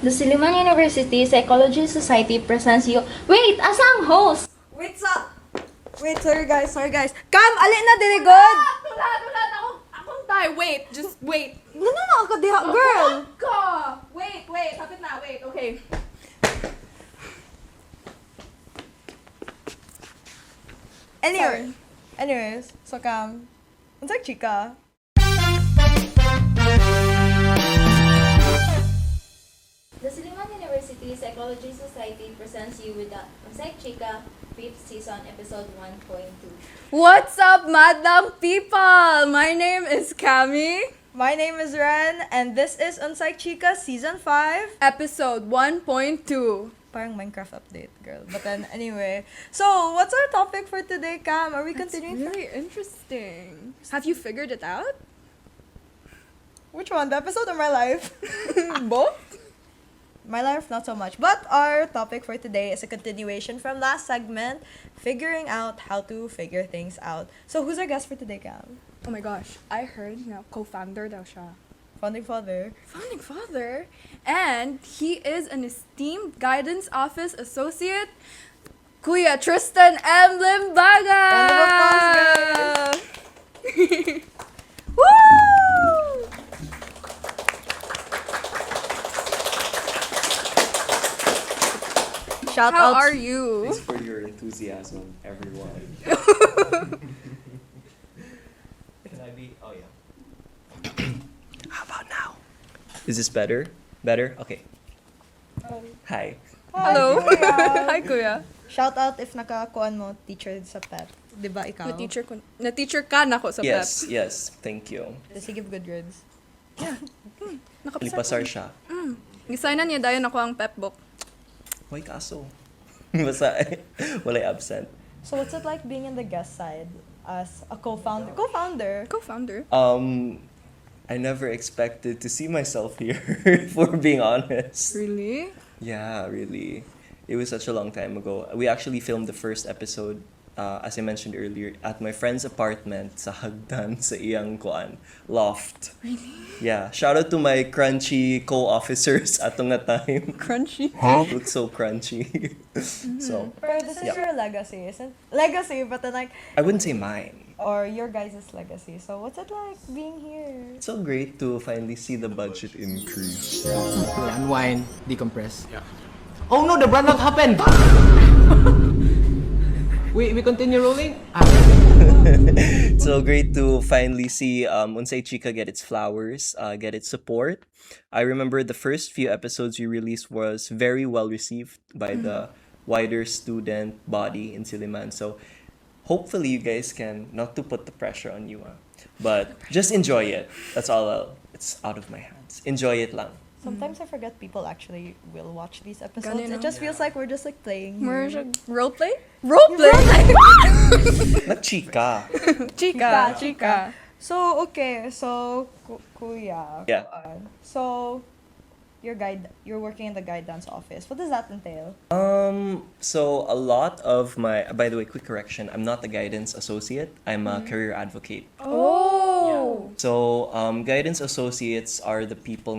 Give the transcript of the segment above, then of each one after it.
The Sulaiman University Psychology Society presents you... Wait! Asang host? Wait, sorry guys. Cam, alin na dili good? Tulat, akong tayo. Wait, just wait. Ano na ako diha, girl? Wait, kapit na, wait, okay. Anyways, so Cam, UnPSYCHika. The Sulaiman University Psychology Society presents you with the UnPSYCHika 5th season episode 1.2. What's up, madam people? My name is Cami. My name is Ren, and this is UnPSYCHika Season 5. Episode 1.2. Parang Minecraft update, girl. But then, anyway. So, what's our topic for today, Cam? Are we continuing? It's very interesting. Have you figured it out? Which one? The episode or my life? Both? My life, not so much. But our topic for today is a continuation from last segment, figuring out how to figure things out. So, who's our guest for today, Cam? Oh my gosh, I heard na co-founder daw siya. Founding father. Founding father? And he is an esteemed guidance office associate, Kuya Tristan M. Limbaga! Round of applause, guys! Woo! Shout How out. are you? Thanks for your enthusiasm, everyone. Can I be? Oh, yeah. How about now? Is this better? Better? Okay. Hi. Hello. Kuya. Hi, Kuya. Shout out if nakakuan mo teacher sa PEP. Diba ikaw? Na-teacher ka na ko sa Yes, PEP. yes. Thank you. Does he give good grades? Lipasar siya. Gisignan niya dayon ako ang PEP book. Hoy, kaso. Basta, walay absent. So what's it like being in the guest side as a co-founder? Co-founder? Co-founder. I never expected to see myself here, for being honest. Really? Yeah, really. It was such a long time ago. We actually filmed the first episode, as I mentioned earlier, at my friend's apartment sa Hagdan, sa iyang loft. Really? Yeah. Shout out to my crunchy co-officers atong na time. Crunchy. Looks so crunchy. So, Pero this is Yeah. your legacy, isn't legacy, but then like, I wouldn't say mine. or your guys' legacy. So what's it like being here? It's so great to finally see the budget increase. Unwind, decompress. Yeah. Oh no, the brand lock happened! we continue rolling? It's so great to finally see UnPSYCHika get its flowers, get its support. I remember the first few episodes we released was very well received by the wider student body in Sulaiman. So hopefully you guys can, not to put the pressure on you, but just enjoy it. That's all. It's out of my hands. Enjoy it lang. Sometimes I forget people actually will watch these episodes. Ganun, no? It just feels like we're just like playing. More here. roleplay? Roleplay? Not chika. Chika. So okay, so Kuya. Yeah. So you're working in the guidance office. What does that entail? So a lot of my, by the way, quick correction, I'm not the guidance associate. I'm a career advocate. Oh. So, guidance associates are the people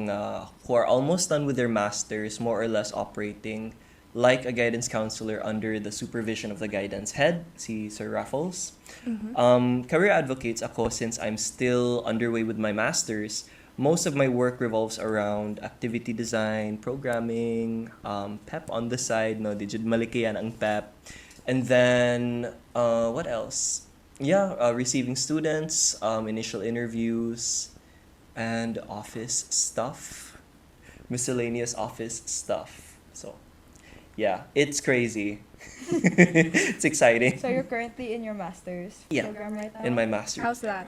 who are almost done with their masters, more or less operating like a guidance counselor under the supervision of the guidance head, si Sir Raffles. Career advocates ako, since I'm still underway with my masters, most of my work revolves around activity design, programming, PEP on the side, no, digid malaki yan ang PEP. And then, what else? Yeah, receiving students, initial interviews, and office stuff. Miscellaneous office stuff. So, yeah, it's crazy. It's exciting. So you're currently in your master's Yeah, program right now? in my master's. How's that?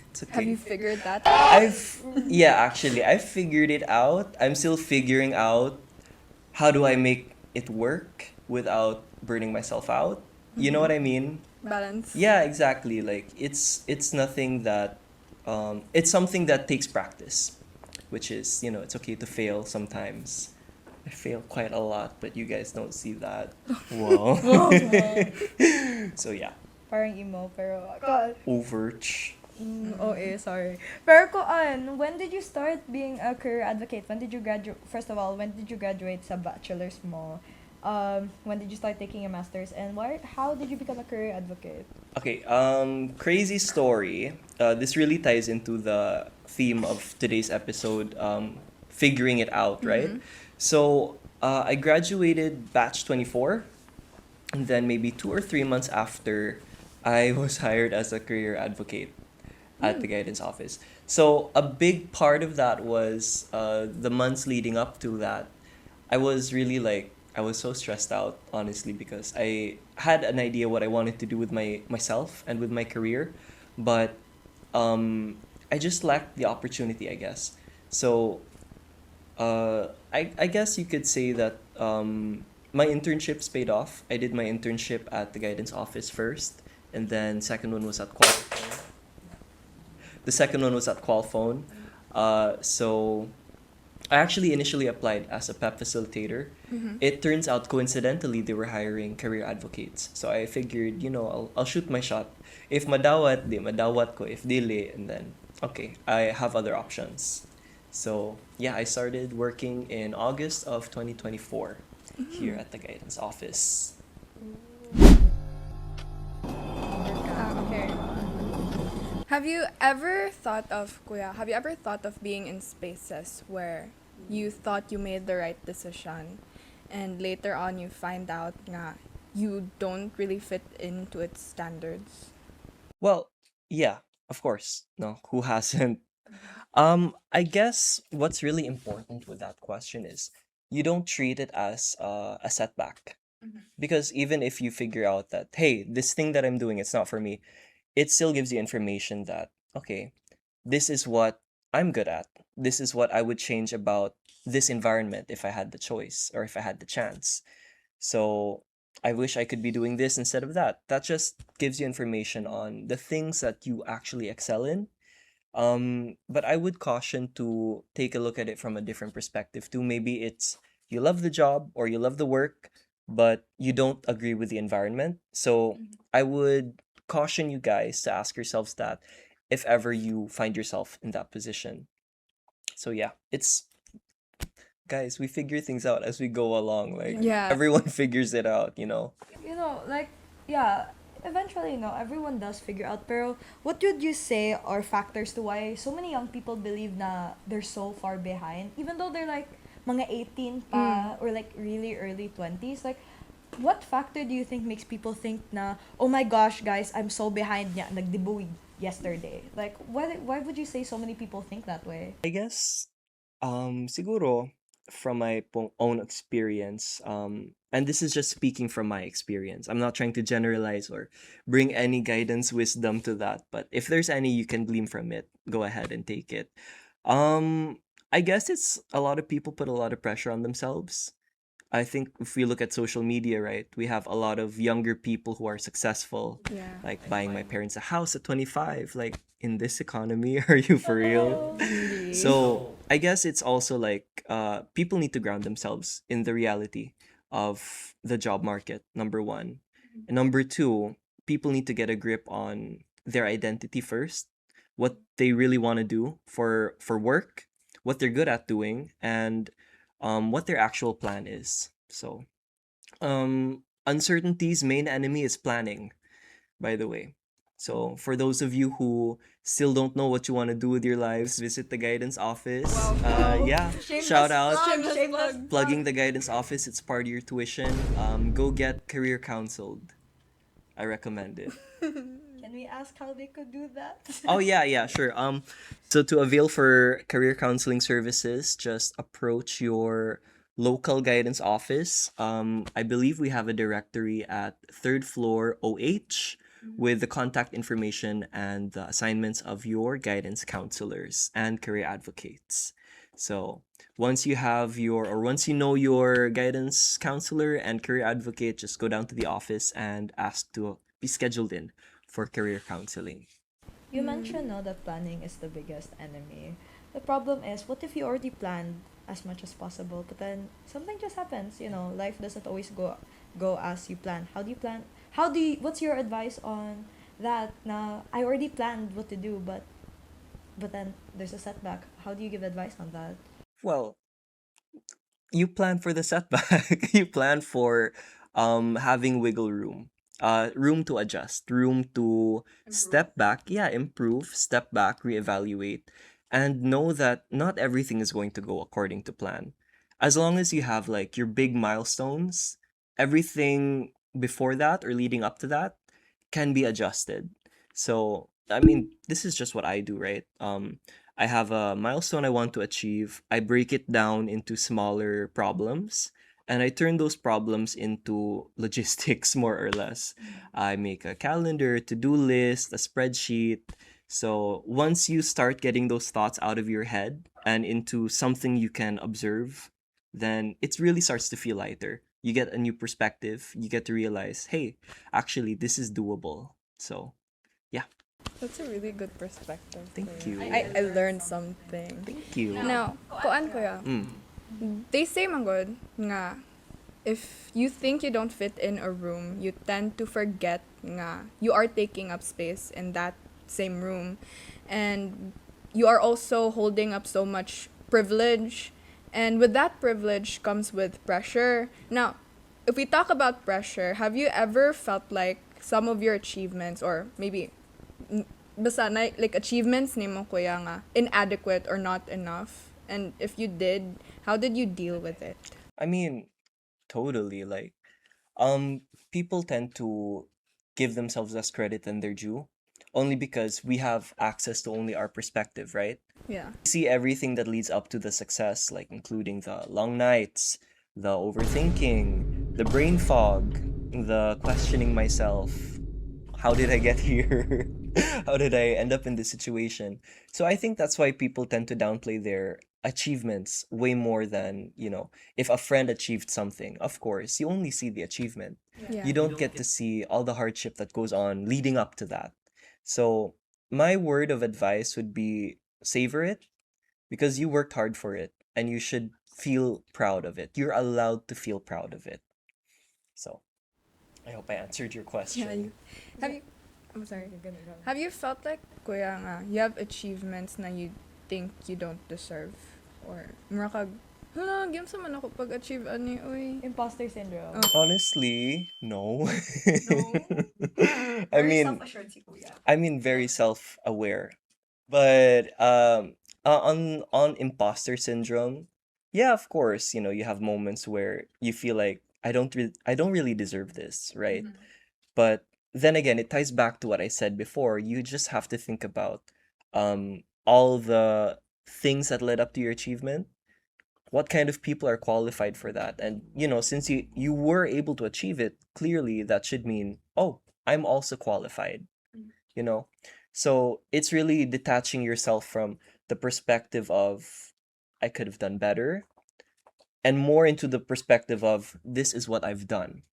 It's okay. Have you figured that? Actually, I've figured it out. I'm still figuring out how do I make it work without burning myself out. You know what I mean? Balance. Yeah, exactly. Like it's nothing that it's something that takes practice, which is, it's okay to fail sometimes. I fail quite a lot, but you guys don't see that. Whoa. So yeah. Parang emo, pero God. Overt. Sorry. Pero when did you start being a career advocate? When did you graduate? First of all, when did you graduate sa bachelor's mo? When did you start taking a master's? And how did you become a career advocate? Okay, crazy story. This really ties into the theme of today's episode, figuring it out, right? So, I graduated batch 24, and then maybe 2 or 3 months after, I was hired as a career advocate at the guidance office. So, a big part of that was the months leading up to that. I was really I was so stressed out, honestly, because I had an idea what I wanted to do with myself and with my career, but I just lacked the opportunity, I guess. So I guess you could say that my internships paid off. I did my internship at the guidance office first, and then second one was at Qualphone. The second one was at Qualphone. So I actually initially applied as a PEP facilitator. It turns out coincidentally they were hiring career advocates. So I figured, I'll shoot my shot. If madawat, di madawat ko. If dili, and then, okay, I have other options. So yeah, I started working in August of 2024 here at the guidance office. Okay. Have you ever thought of being in spaces where you thought you made the right decision and later on you find out nga you don't really fit into its standards? Well, yeah, of course. No, who hasn't? I guess what's really important with that question is you don't treat it as a setback. Because even if you figure out that, hey, this thing that I'm doing, it's not for me, it still gives you information that, okay, this is what I'm good at. This is what I would change about this environment if I had the choice or if I had the chance. So I wish I could be doing this instead of that. That just gives you information on the things that you actually excel in. But I would caution to take a look at it from a different perspective too. Maybe it's you love the job or you love the work, but you don't agree with the environment. So I would caution you guys to ask yourselves that if ever you find yourself in that position. So yeah, it's guys, we figure things out as we go along. Yeah. Everyone figures it out, Eventually, everyone does figure out. Pero what would you say are factors to why so many young people believe na they're so far behind, even though they're mga 18 pa or really early 20s? What factor do you think makes people think na, oh my gosh, guys, I'm so behind niya, nagdibuig yesterday? Why would you say so many people think that way? I guess, siguro, from my own experience, and this is just speaking from my experience. I'm not trying to generalize or bring any guidance, wisdom to that, but if there's any you can glean from it, go ahead and take it. I guess it's a lot of people put a lot of pressure on themselves. I think if we look at social media, right, we have a lot of younger people who are successful, Yeah. like buying my parents a house at 25. In this economy, are you for real? So I guess it's also people need to ground themselves in the reality of the job market, number one. And number two, people need to get a grip on their identity first, what they really want to do for work, what they're good at doing, and what their actual plan is. So, uncertainty's main enemy is planning, by the way. So, for those of you who still don't know what you want to do with your lives, visit the guidance office. Yeah, shout out. Plugging the guidance office, it's part of your tuition. Go get career counseled. I recommend it. Can we ask how they could do that? Oh yeah, sure. So to avail for career counseling services, just approach your local guidance office. I believe we have a directory at third floor OH with the contact information and the assignments of your guidance counselors and career advocates. So once you know your guidance counselor and career advocate, just go down to the office and ask to be scheduled in for career counseling. You mentioned that planning is the biggest enemy. The problem is, what if you already planned as much as possible, but then something just happens? Life doesn't always go as you plan. How do you plan? What's your advice on that na I already planned what to do, but then there's a setback. How do you give advice on that? Well, you plan for the setback. You plan for having wiggle room. Room to adjust, room to step back, yeah, improve, step back, reevaluate, and know that not everything is going to go according to plan. As long as you have like your big milestones, everything before that or leading up to that can be adjusted. So, I mean, this is just what I do, right? I have a milestone I want to achieve. I break it down into smaller problems and I turn those problems into logistics more or less. I make a calendar, to-do list, a spreadsheet. So once you start getting those thoughts out of your head and into something you can observe, then it really starts to feel lighter. You get a new perspective. You get to realize, hey, actually, this is doable. So, yeah, That's a really good perspective. thank kuya. you. I learned something. Thank you. Now, kuan kuya. They say manggod nga if you think you don't fit in a room, you tend to forget nga you are taking up space in that same room, and you are also holding up so much privilege, and with that privilege comes with pressure. Now, if we talk about pressure, have you ever felt like some of your achievements, or maybe basta na, like achievements nimo kuya nga inadequate or not enough, and if you did, how did you deal with it? I mean, totally. Like, people tend to give themselves less credit than they're due, only because we have access to only our perspective, right? Yeah. We see everything that leads up to the success, like including the long nights, the overthinking, the brain fog, the questioning myself. How did I get here? How did I end up in this situation? So I think that's why people tend to downplay their achievements way more than, if a friend achieved something, of course, you only see the achievement. Yeah. You don't get to see all the hardship that goes on leading up to that. So my word of advice would be savor it because you worked hard for it and you should feel proud of it. You're allowed to feel proud of it. So I hope I answered your question. Yeah, have you I'm sorry. Have you felt like kuya nga you have achievements na you think you don't deserve, or mura kag hala gyud sa man ako pag-achieve ani oy. Imposter syndrome. Honestly, no. I mean, very self-aware. But on imposter syndrome, yeah, of course, you have moments where you feel like I don't really deserve this, right? But then again, it ties back to what I said before. You just have to think about all the things that led up to your achievement. What kind of people are qualified for that? And since you were able to achieve it, clearly that should mean, oh, I'm also qualified. You know? So it's really detaching yourself from the perspective of I could have done better and more into the perspective of this is what I've done.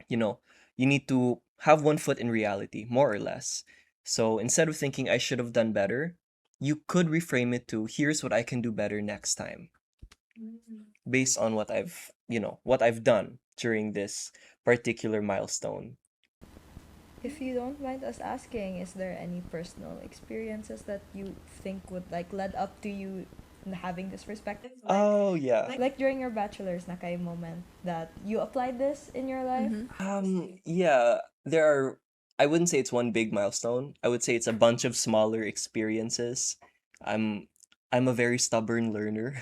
You need to have one foot in reality, more or less. So instead of thinking I should have done better, you could reframe it to here's what I can do better next time based on what I've done during this particular milestone. If you don't mind us asking, is there any personal experiences that you think would like led up to you having this perspective? Oh yeah. Like during your bachelor's na kay moment that you applied this in your life? Yeah, there are I wouldn't say it's one big milestone. I would say it's a bunch of smaller experiences. I'm I'm a very stubborn learner,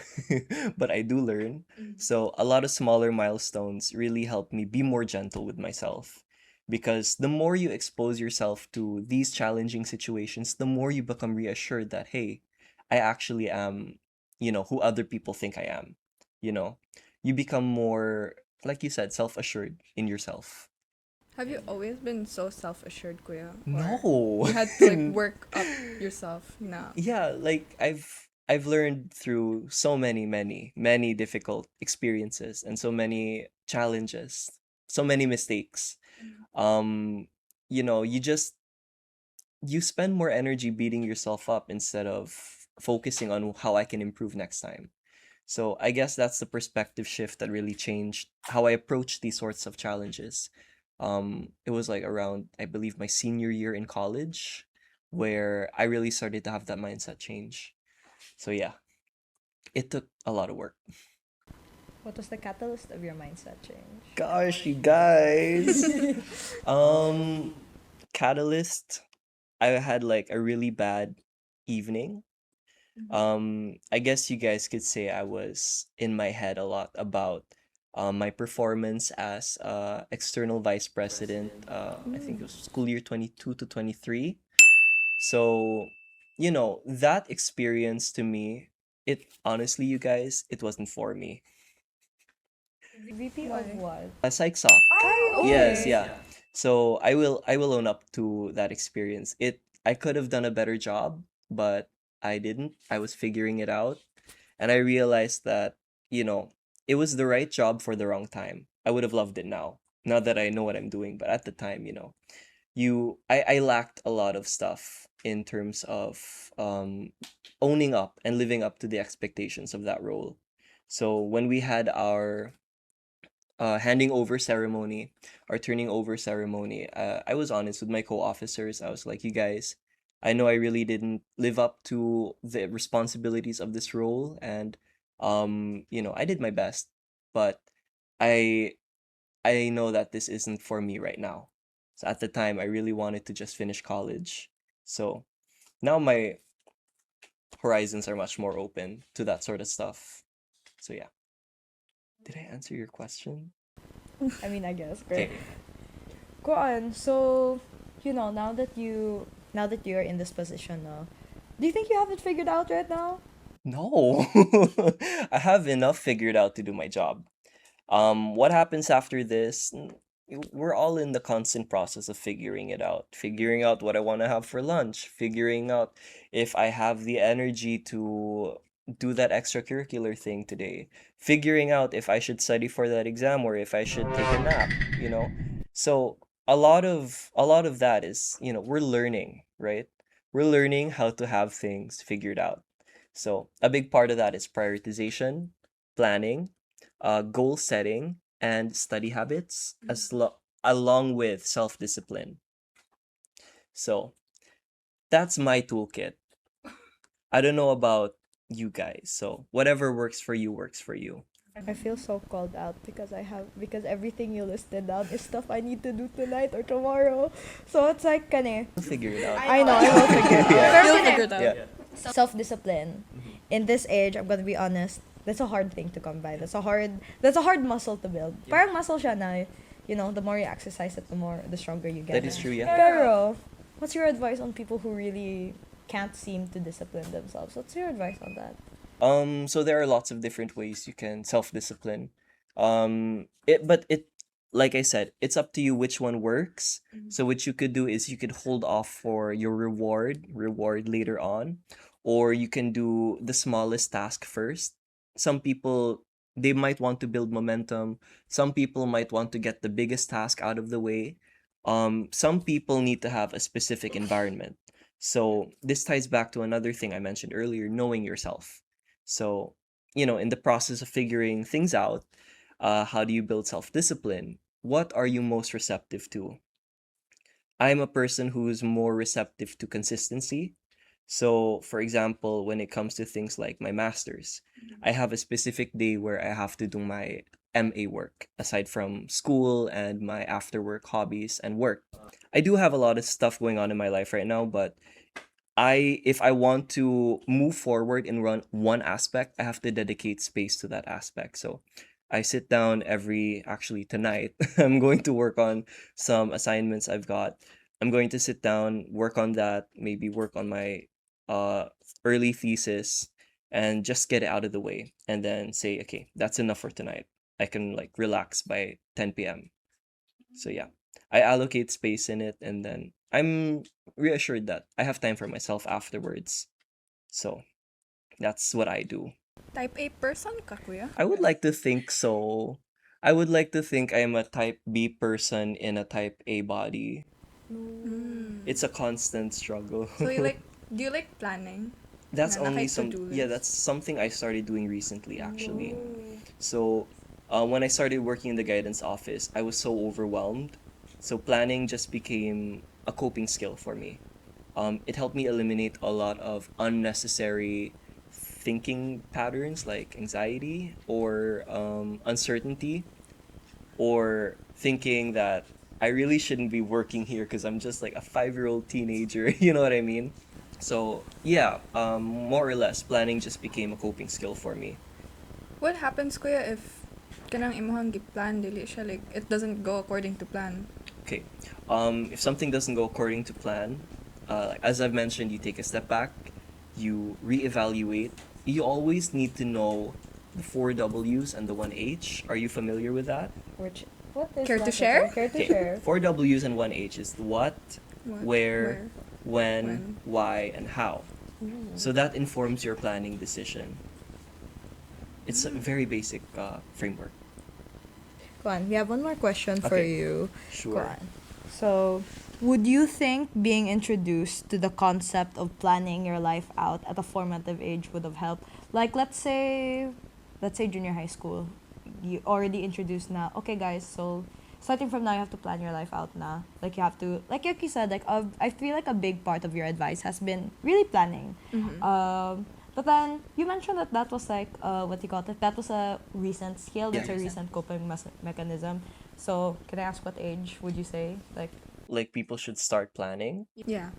but I do learn. So a lot of smaller milestones really help me be more gentle with myself. Because the more you expose yourself to these challenging situations, the more you become reassured that, hey, I actually am, who other people think I am. You know, you become more, like you said, self-assured in yourself. Have you always been so self-assured, kuya? Or No. you had to like work up yourself na. Yeah, like I've learned through so many difficult experiences and so many challenges, so many mistakes. Um, you spend more energy beating yourself up instead of focusing on how I can improve next time. So I guess that's the perspective shift that really changed how I approach these sorts of challenges. It was like around, I believe, my senior year in college, where I really started to have that mindset change. So yeah, it took a lot of work. What was the catalyst of your mindset change? Gosh, you guys. um, Catalyst. I had like a really bad evening. I guess you guys could say I was in my head a lot about my performance as external vice president. I think it was school year 22 to 23. So, that experience to me, it honestly, you guys, it wasn't for me. VP Why? of what? Psych soc. Yes, okay. yeah. So I will own up to that experience. I could have done a better job, but I didn't. I was figuring it out, and I realized that, it was the right job for the wrong time. I would have loved it now that I know what I'm doing, but at the time, I lacked a lot of stuff in terms of owning up and living up to the expectations of that role. So when we had our handing over ceremony, our turning over ceremony, I was honest with my co-officers. I was like, you guys, I know I really didn't live up to the responsibilities of this role, and I did my best, but I I know that this isn't for me right now. So at the time, I really wanted to just finish college. So now my horizons are much more open to that sort of stuff. So yeah. Did I answer your question? I mean, I guess. Okay. Great. Go on. So, now that you're in this position now, do you think you have it figured out right now? No. I have enough figured out to do my job. What happens after this? We're all in the constant process of figuring out what I want to have for lunch, figuring out if I have the energy to do that extracurricular thing today, figuring out if I should study for that exam or if I should take a nap, you know? So a lot of that is, we're learning, right? We're learning how to have things figured out. So a big part of that is prioritization, planning, goal setting, and study habits, along with self discipline. So that's my toolkit. I don't know about you guys. So whatever works for you works for you. I feel so called out because everything you listed down is stuff I need to do tonight or tomorrow. So it's like kane. We'll figure it out. I know I will figure it out. Yeah. You'll figure it out. Yeah. Self-discipline. In this age, I'm gonna be honest, that's a hard thing to come by. That's a hard muscle to build. Parang muscle siya na, the more you exercise it, the stronger you get. That is true, yeah. Pero, what's your advice on people who really can't seem to discipline themselves? What's your advice on that? So there are lots of different ways you can self-discipline. But like I said, it's up to you which one works. So what you could do is you could hold off for your reward later on, or you can do the smallest task first. Some people, they might want to build momentum. Some people might want to get the biggest task out of the way. Some people need to have a specific environment. So this ties back to another thing I mentioned earlier, knowing yourself. So, in the process of figuring things out, how do you build self-discipline? What are you most receptive to? I'm a person who's more receptive to consistency. So, for example, when it comes to things like my master's, I have a specific day where I have to do my MA work, aside from school and my after work hobbies and work. I do have a lot of stuff going on in my life right now, but if I want to move forward and run one aspect, I have to dedicate space to that aspect. So I sit down actually tonight, I'm going to work on some assignments I've got. I'm going to sit down, work on that, maybe work on my uh early thesis, and just get it out of the way, and then say, okay, that's enough for tonight. I can like relax by 10 p.m. So yeah, I allocate space in it, and then I'm reassured that I have time for myself afterwards. So that's what I do. Type A person ka, kuya? I would like to think so. I would like to think I'm a type B person in a type A body. It's a constant struggle. So do you like planning? That's Na only naka-to-do yeah, list? that's something I started doing recently actually. So when I started working in the guidance office, I was so overwhelmed So planning just became a coping skill for me. It helped me eliminate a lot of unnecessary thinking patterns like anxiety or uncertainty, or thinking that I really shouldn't be working here because I'm just like a 5-year-old teenager. You know what I mean? So yeah, more or less, planning just became a coping skill for me. What happens, kuya, if kanang imuhang giplan dili siya, like it doesn't go according to plan? Okay, if something doesn't go according to plan, like as I've mentioned, you take a step back, you reevaluate. You always need to know the 4 Ws and the 1 H. Are you familiar with that? Which, what is Care to that share? again? Care to Okay, share. 4 Ws and 1 H is what, What, where, when, when. why, and how. So that informs your planning decision. It's a very basic framework. Go on. We have one more question for Okay. you. Sure. Go on. So, would you think being introduced to the concept of planning your life out at a formative age would have helped? Like, let's say junior high school, you already introduced now. Okay, guys, so starting from now, you have to plan your life out now. Like, you have to, like you said, like, I feel like a big part of your advice has been really planning. But then you mentioned that was like, what do you call it? That was a recent skill. That's Yeah. a recent coping mechanism. So, can I ask what age would you say? Like people should start planning. Yeah.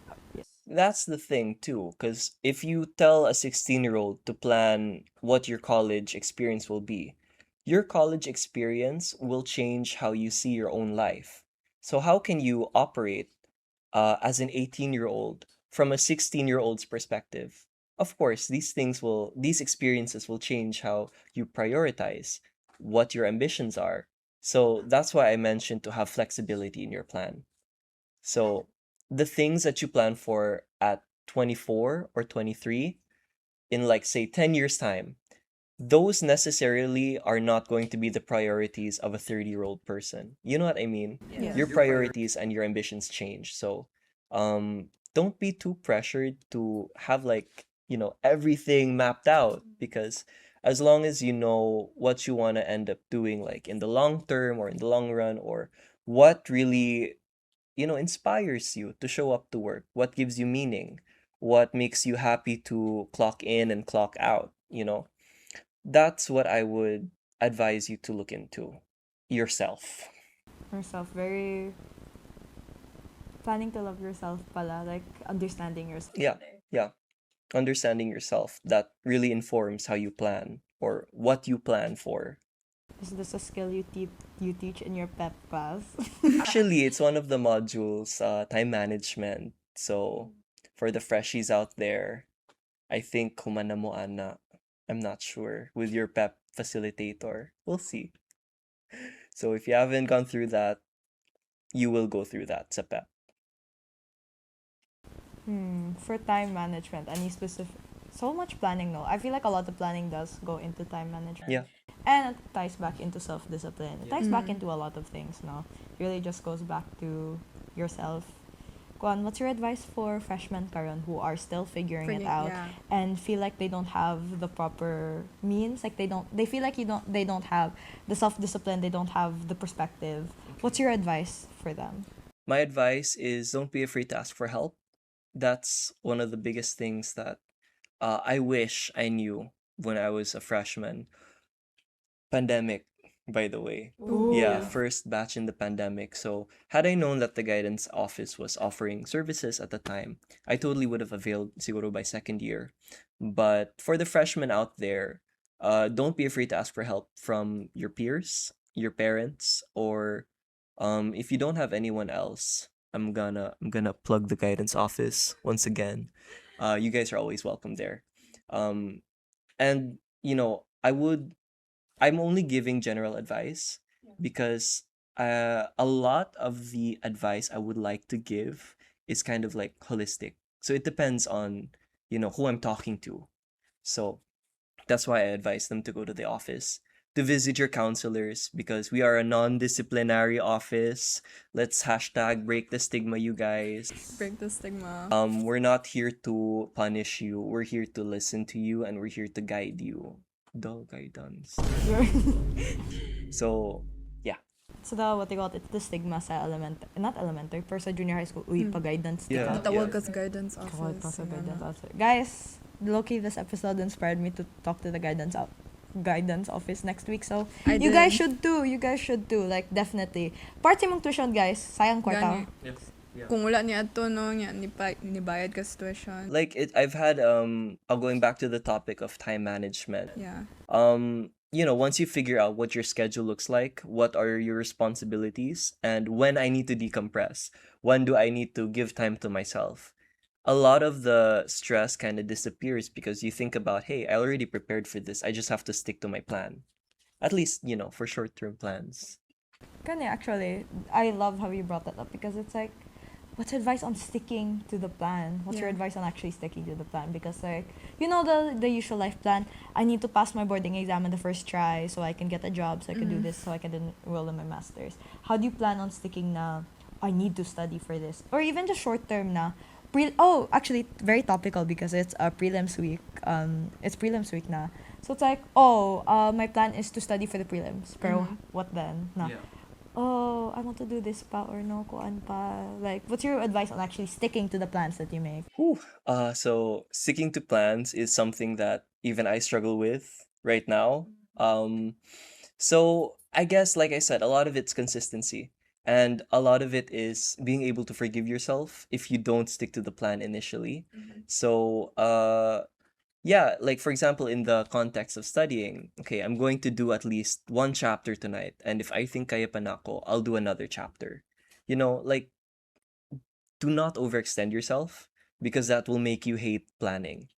That's the thing too, because if you tell a 16-year-old to plan what your college experience will be, your college experience will change how you see your own life. So how can you operate as an 18-year-old from a 16-year-old's perspective? Of course, these experiences will change how you prioritize, what your ambitions are. So that's why I mentioned to have flexibility in your plan. So the things that you plan for at 24 or 23, in like say 10 years time, those necessarily are not going to be the priorities of a 30-year-old person. You know what I mean? Yes. Your priorities and your ambitions change. So don't be too pressured to have like, everything mapped out, because as long as you know what you want to end up doing like in the long term or in the long run, or what really inspires you to show up to work, what gives you meaning, what makes you happy to clock in and clock out, that's what I would advise you to look into yourself. Yourself, very planning to love yourself pala, like understanding yourself. Yeah, yeah. Understanding yourself, that really informs how you plan or what you plan for. Is this a skill you teach in your pep class? Actually, it's one of the modules, time management. So for the freshies out there, I think kumana mo ana. I'm not sure with your PEP facilitator. We'll see. So if you haven't gone through that, you will go through that sa PEP. For time management, any specific? So much planning, no. I feel like a lot of planning does go into time management. Yeah. And it ties back into self-discipline. It ties back into a lot of things, no. Really just goes back to yourself. Kuan, what's your advice for freshmen karon who are still figuring it out Yeah. and feel like they don't have the proper means? Like they feel like they don't have the self-discipline, they don't have the perspective. What's your advice for them? My advice is don't be afraid to ask for help. That's one of the biggest things that I wish I knew when I was a freshman. Pandemic, by the way. Yeah, first batch in the pandemic. So had I known that the guidance office was offering services at the time, I totally would have availed siguro by second year. But for the freshmen out there, don't be afraid to ask for help from your peers, your parents, or if you don't have anyone else, I'm gonna plug the guidance office once again. You guys are always welcome there. And I'm only giving general advice because a lot of the advice I would like to give is kind of like holistic. So it depends on, who I'm talking to. So that's why I advise them to go to the office, to visit your counselors, because we are a non-disciplinary office. Let's hashtag break the stigma, you guys. Break the stigma. We're not here to punish you. We're here to listen to you, and we're here to guide you. Dull guidance. So, yeah. it's the, what they call it, it's the stigma sa not elementary, pero sa junior high school, uy, pa-guidance Yeah. ka. Tawag ka sa guidance Tawag pa office. sa and guidance ano. officer. Guys, low-key, this episode inspired me to talk to the guidance office next week. So, I you guys did. should too. You guys should too. Like, definitely. Party mong tuition, guys. Sayang kwarta. Gani. Kung wala niya ato, no, nibayad ka sa tuition. Like I've had going back to the topic of time management. Yeah. Once you figure out what your schedule looks like, what are your responsibilities, and when I need to decompress, when do I need to give time to myself, a lot of the stress kind of disappears because you think about, hey, I already prepared for this. I just have to stick to my plan. At least, for short-term plans. Kani, actually, I love how you brought that up because it's like, what's advice on sticking to the plan? What's your Yeah. advice on actually sticking to the plan? Because like, the usual life plan. I need to pass my boarding exam in the first try so I can get a job, so I can do this, so I can enroll in my master's. How do you plan on sticking na, I need to study for this? Or even just short term na, actually, very topical because it's prelims week. It's prelims week na. So it's like, my plan is to study for the prelims. Pero what then? Na, I want to do this pa or no, kuan pa. Like, what's your advice on actually sticking to the plans that you make? So sticking to plans is something that even I struggle with right now. So I guess, like I said, a lot of it's consistency. And a lot of it is being able to forgive yourself if you don't stick to the plan initially. So, yeah, like for example, in the context of studying, okay, I'm going to do at least one chapter tonight. And if I think kaya pa na ako, I'll do another chapter. Like, do not overextend yourself because that will make you hate planning.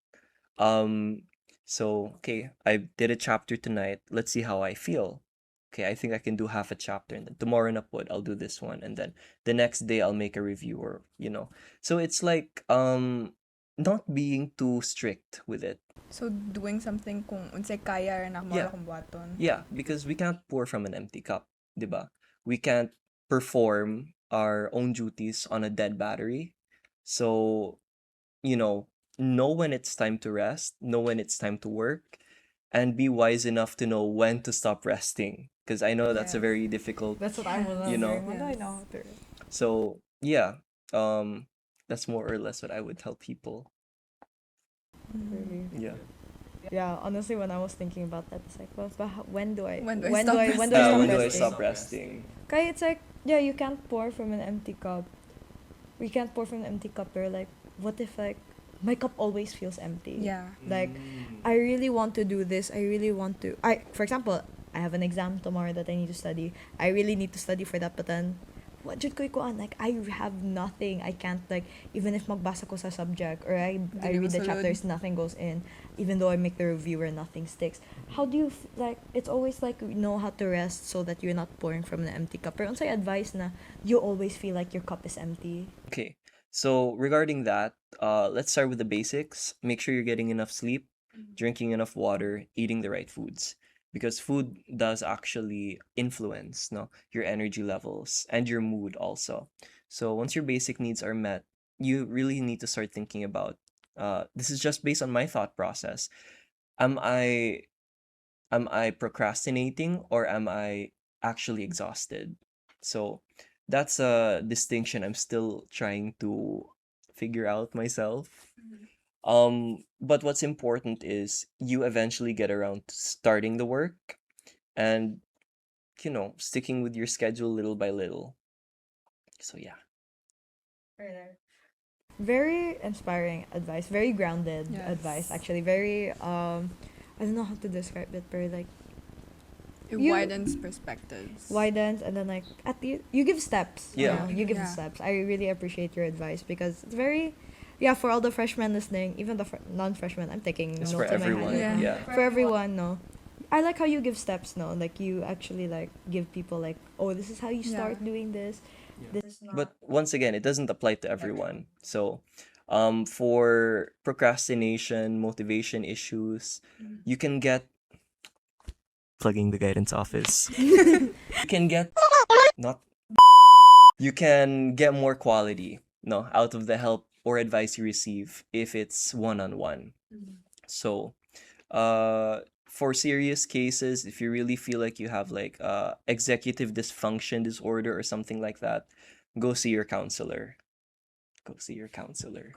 So, okay, I did a chapter tonight. Let's see how I feel. Okay, I think I can do half a chapter, and then tomorrow na pod, I'll do this one, and then the next day I'll make a review, or So it's like not being too strict with it. So, doing something kung unsay kaya rin ako Yeah. kung buhaton. Yeah, because we can't pour from an empty cup, diba? We can't perform our own duties on a dead battery. So, know when it's time to rest, know when it's time to work, and be wise enough to know when to stop resting. Because I know that's a Yes. very difficult. That's what I'm You know. When do I know how to? So yeah, that's more or less what I would tell people. Really? Yeah. Yeah, honestly, when I was thinking about that, it's like, well, but when do I? When do I when stop do I? When do resting? I When stop do I resting? stop resting? Kaya it's like, yeah, you can't pour from an empty cup. We can't pour from an empty cup. Or like, what if like my cup always feels empty? Yeah. Like, I really want to do this. I really want to. For example, I have an exam tomorrow that I need to study. I really need to study for that, but then, what jud ko ikuan? Like, I have nothing. I can't, like, even if magbasa ko sa subject or I read the masulod. chapters, nothing goes in. Even though I make the reviewer, nothing sticks. How do you, like, it's always like, know how to rest so that you're not pouring from an empty cup. Pero unsay advice na you always feel like your cup is empty? Okay. So regarding that, let's start with the basics. Make sure you're getting enough sleep, drinking enough water, eating the right foods. Because food does actually influence your energy levels and your mood also. So once your basic needs are met, you really need to start thinking about, this is just based on my thought process. Am I procrastinating, or am I actually exhausted? So that's a distinction I'm still trying to figure out myself. But what's important is you eventually get around to starting the work and, sticking with your schedule little by little. So yeah. Very inspiring advice. Very grounded Yes. advice. Actually, very I don't know how to describe it, but like It You- widens perspectives. widens, and then like at the you give steps. Yeah. You give Yeah. steps. I really appreciate your advice because it's very, yeah, for all the freshmen listening, even the non-freshmen, I'm taking It's notes for in my everyone. hand. Yeah. Yeah. For everyone, no. I like how you give steps, no. Like you actually like give people like, oh, this is how you Yeah. start doing this. This is not. But once again, it doesn't apply to everyone. So, for procrastination, motivation issues, you can get plugging the guidance office. You can get not. You can get more quality, out of the help or advice you receive if it's one-on-one. So, for serious cases, if you really feel like you have like executive dysfunction disorder or something like that, go see your counselor. Go see your counselor.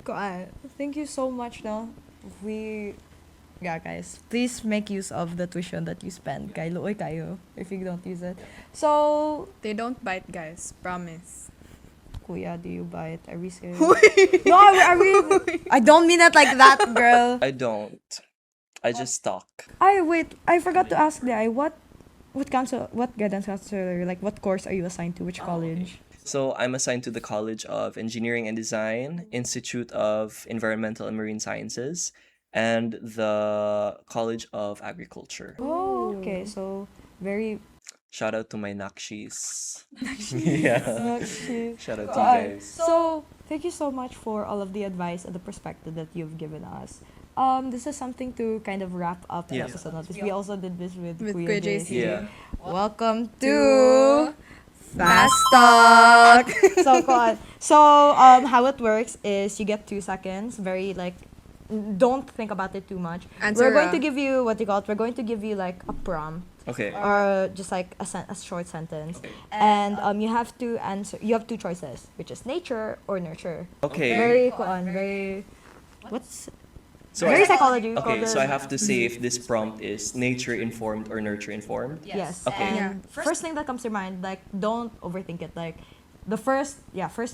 Thank you so much, no? Yeah, guys, please make use of the tuition that you spend. Kay luoy kayo if you don't use it. So, They don't bite, guys. Promise. Kuya, do you bite? Are we serious? No, are we? I don't mean it like that, girl. I don't. I just talk. Wait, I forgot to ask what guidance counselor, like what course are you assigned to? Which college? So I'm assigned to the College of Engineering and Design, Institute of Environmental and Marine Sciences, and the College of Agriculture. Oh, okay. So, very... Shout out to my Nakshis. Yeah. Shout out to you guys. So, thank you so much for all of the advice and the perspective that you've given us. This is something to kind of wrap up the Yeah. episode. We also did this with Kuya JC. Yeah. Welcome to Fast Talk. So, go on. So, how it works is you get 2 seconds. Very like, don't think about it too much. We're going to give you what you call it. We're going to give you like a prompt. Okay. Or just like a short sentence. Okay. And you have to answer. You have 2 choices, which is nature or nurture. Okay. Very very. What's So very I, psychology. okay, so I have to say if this prompt is nature informed or nurture informed. Yes. Okay. And first thing that comes to your mind, like don't overthink it. Like the first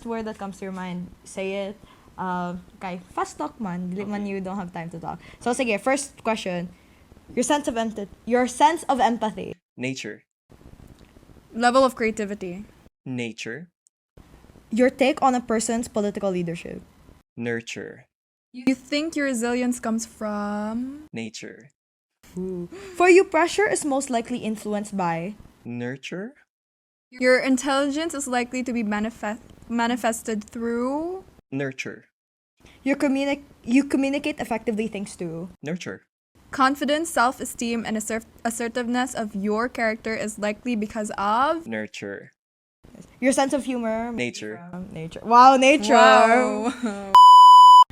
word that comes to your mind, say it. Okay, fast talk man. Dili man you don't have time to talk. So sige, first question. Your sense of empathy. Nature. Level of creativity. Nature. Your take on a person's political leadership. Nurture. You think your resilience comes from... Nature. For you, pressure is most likely influenced by. Nurture. Your intelligence is likely to be manifested through... Nurture. You communicate effectively thanks to. Nurture. Confidence, self-esteem, and assertiveness of your character is likely because of... Nurture. Your sense of humor. Nature. Nature. Wow, nature. Wow.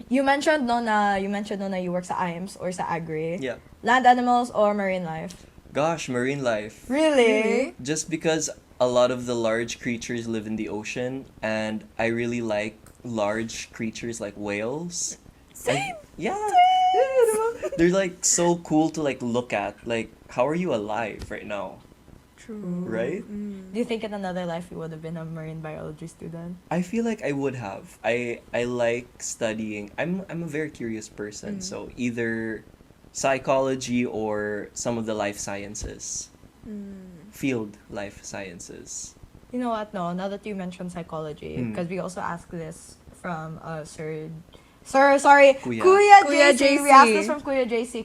You mentioned no na you work sa IMS or sa agri. Yeah. Land animals or marine life. Gosh, marine life. Really? Just because a lot of the large creatures live in the ocean, and I really like large creatures like whales. Same. Yeah. They're like so cool to like look at. Like, how are you alive right now? True. Right? Do you think in another life you would have been a marine biology student? I feel like I would have. I like studying. I'm a very curious person, so either psychology or some of the life sciences. Field life sciences. You know what? No, now that you mentioned psychology, because we also asked this from Kuya. Kuya JC. JC. We asked this from Kuya JC.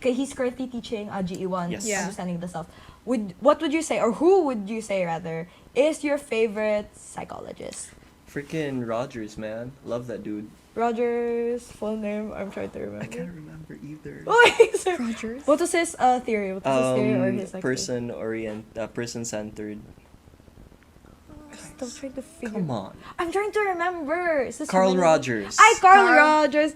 He's currently teaching 𝗂𝘅1, Yes. Yeah. understanding the self. What would you say, or who would you say rather, is your favorite psychologist? Freaking Rogers, man. Love that dude. Rogers' full name? I'm trying to remember. I can't remember either. Rogers. What was his theory? What was his theory or his like, person-centered. Still trying to figure. Come on. I'm trying to remember. Is this Carl really- Rogers. Ay, Carl Carl. Rogers.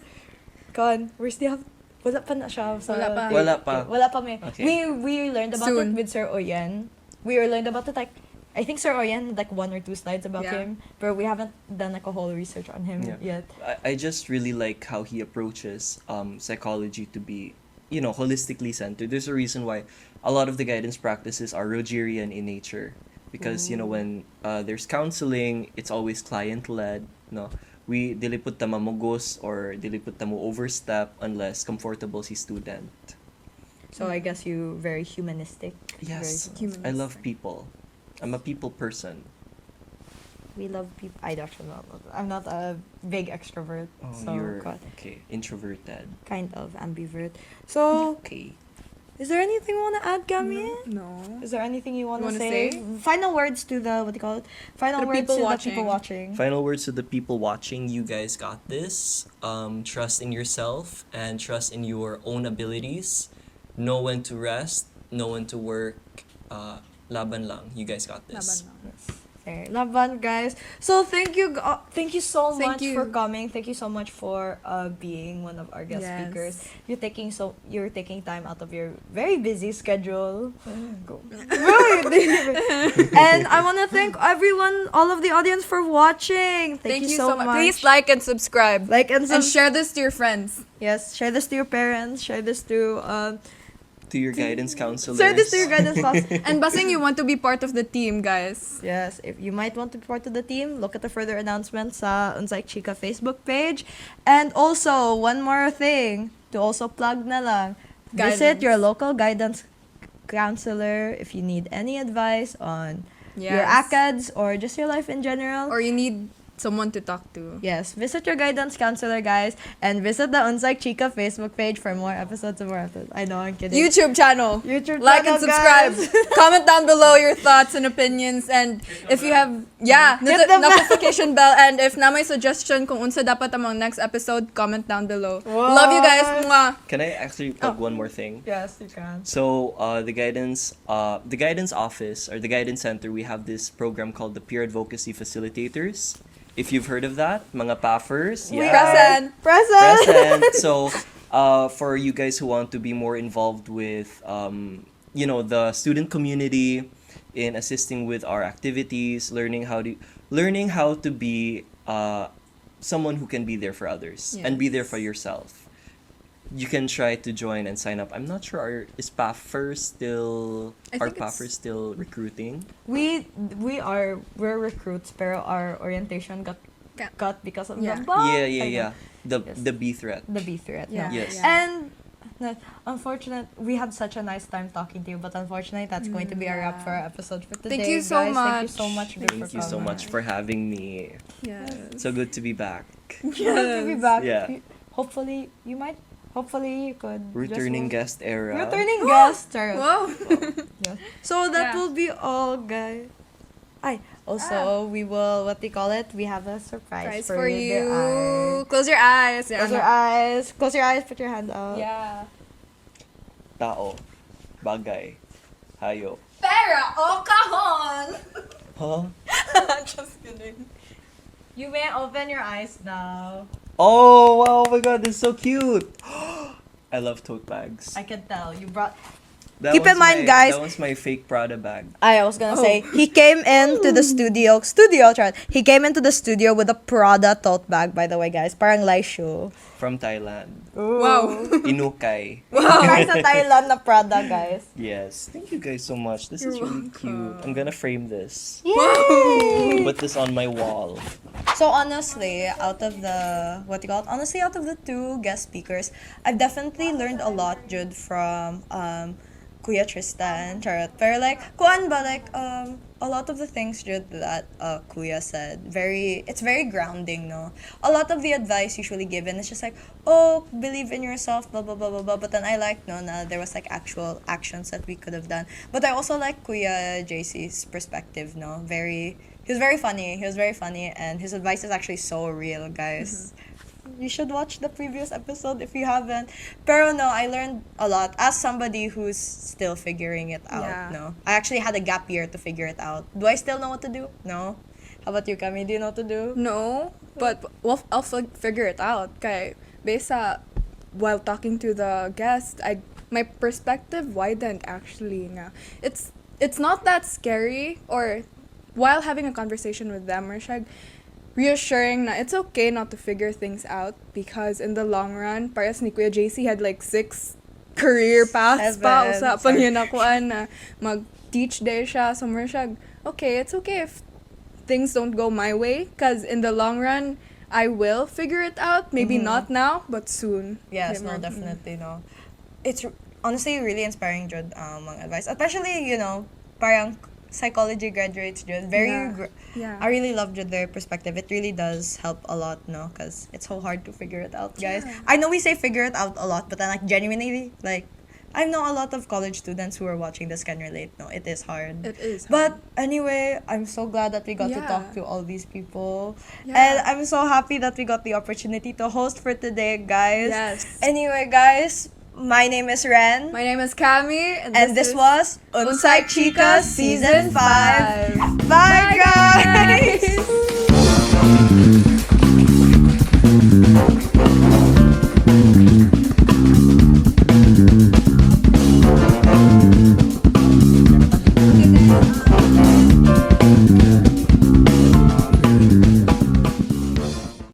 Con, we still have. Wala pa na siya. Sa Wala pa. Wala pa. Wala pa may. Okay. We learned about Soon. it with Sir Oyen. We learned about it like, I think Sir Oyen had like 1 or 2 slides about Yeah. him, but we haven't done like a whole research on him Yeah. yet. I just really like how he approaches psychology to be, holistically centered. There's a reason why a lot of the guidance practices are Rogerian in nature. Because, when there's counseling, it's always client-led. No? We diliput ta mamugos or diliput ta mo overstep unless comfortable si student. So I guess you very humanistic. Yes. Very Humanist. I love people. I'm a people person. We love people. I don't know. I'm not a big extrovert. Oh, so you're God, okay. Introverted. kind of ambivert. So, Okay. is there anything you want to add, Gami? No. Is there anything you want to wanna say? say? Final words to the, what do you call it? Final The words people to the watching. people watching. Final words to the people watching. You guys got this. Trust in yourself and trust in your own abilities. Know when to rest. Know when to work. Laban lang. You guys got this. Laban lang. Yes. Okay, laban, guys. So thank you so Thank much you. for coming. Thank you so much for being one of our guest Yes. speakers. You're taking time out of your very busy schedule. Go. Really? And I want to thank everyone, all of the audience for watching. Thank you so much. Please like and subscribe. Like and And share this to your friends. Yes, share this to your parents. Share this to To your guidance counselors. share this to your guidance counselor. And basing you want to be part of the team, guys. Yes, if you might want to be part of the team, look at the further announcements sa 𝘠𝘕CHIKA Facebook page. And also, one more thing, to also plug na lang, visit Guidance. your local guidance counselor if you need any advice on your Yes. ACADS or just your life in general. Or you need someone to talk to. Yes, visit your guidance counselor, guys, and visit the 𝘠𝘕CHIKA Facebook page for more episodes and more episodes. I know, I'm kidding. YouTube channel. Like and channel, subscribe. guys. Comment down below your thoughts and opinions, and if you have Hit the bell. notification bell, and if na may suggestion kung unsa dapat among next episode, comment down below. Love you guys. Mwah. Can I actually plug one more thing? Yes, you can. So the guidance office or the guidance center, we have this program called the Peer Advocacy Facilitators. If you've heard of that, mga paffers, yeah. Present. Present. So, for you guys who want to be more involved with, the student community in assisting with our activities, learning how to be someone who can be there for others and be there for yourself. You can try to join and sign up. I'm not sure is Paffers still recruiting? We're recruits, pero our orientation got cut because of Yeah. the bomb. Yeah. The B threat. The B threat. Yeah. No. Yes. And we had such a nice time talking to you, but unfortunately, that's going to be a wrap for our episode for today. Thank you so guys. much. Thank you so much. Good Thank for you so coming. much for having me. Yes. So good to be back. Good to be back. Yeah. Hopefully you could. Returning guest era. Returning guest. Charot. Whoa. Yeah. So that Yeah. will be all, guys. Also, we will, we have a surprise Prize for you. Close Close your eyes. your eyes. Close your eyes. Put your hand out. Yeah. Tao. Bagay. Hayo. Pera o kahon. Huh? Just kidding. You may open your eyes now. Oh, wow, oh my god, this is so cute. I love tote bags. I can tell. You brought... That Keep in was mind, guys- That was my fake Prada bag. I was gonna say, he came into the studio, he came into the studio with a Prada tote bag, by the way, guys. Parang Laishu. From Thailand. Wow. Inukay. Guys, sa Thailand na Prada, guys. Yes. Thank you guys so much. This is You're really cute. I'm gonna frame this. Yay! Put this on my wall. So honestly, out of the two guest speakers, I've definitely learned a lot, Jude, from Kuya Tristan, Charot. Pero a lot of the things, Jude, that Kuya said, it's very grounding, no? A lot of the advice usually given is just like, oh, believe in yourself, blah, blah, blah, blah, blah. But then I like, no, na there was like actual actions that we could have done. But I also like Kuya JC's perspective, no? He was very funny, and his advice is actually so real, guys. You should watch the previous episode if you haven't. Pero no, I learned a lot as somebody who's still figuring it out, Yeah. no? I actually had a gap year to figure it out. Do I still know what to do? No? How about you, Kami? Do you know what to do? No, but I'll figure it out. Kay, while talking to the guest, my perspective widened actually. Nga. It's not that scary, or while having a conversation with them, or reassuring na it's okay not to figure things out, because in the long run, parehas ni Kuya JC had like 6 career paths pa usa pa niya nakuan na mag-teach day siya, somewhere siya. Okay, it's okay if things don't go my way, because in the long run, I will figure it out. Maybe not now, but soon. Yes, no, Diba? definitely, no. It's honestly really inspiring, Jude, mga advice. Especially, parang psychology graduates, Jude. Yeah. I really love their perspective. It really does help a lot, no? Because it's so hard to figure it out, guys. Yeah. I know we say figure it out a lot, but then, genuinely, I know a lot of college students who are watching this can relate, no? It is hard. It is. But anyway, I'm so glad that we got to Yeah. talk to all these people. Yeah. And I'm so happy that we got the opportunity to host for today, guys. Yes. Anyway, guys, My name is Ren. My name is Cami. And this was UnPSYCHika Season 5. Bye, Bye, guys! guys!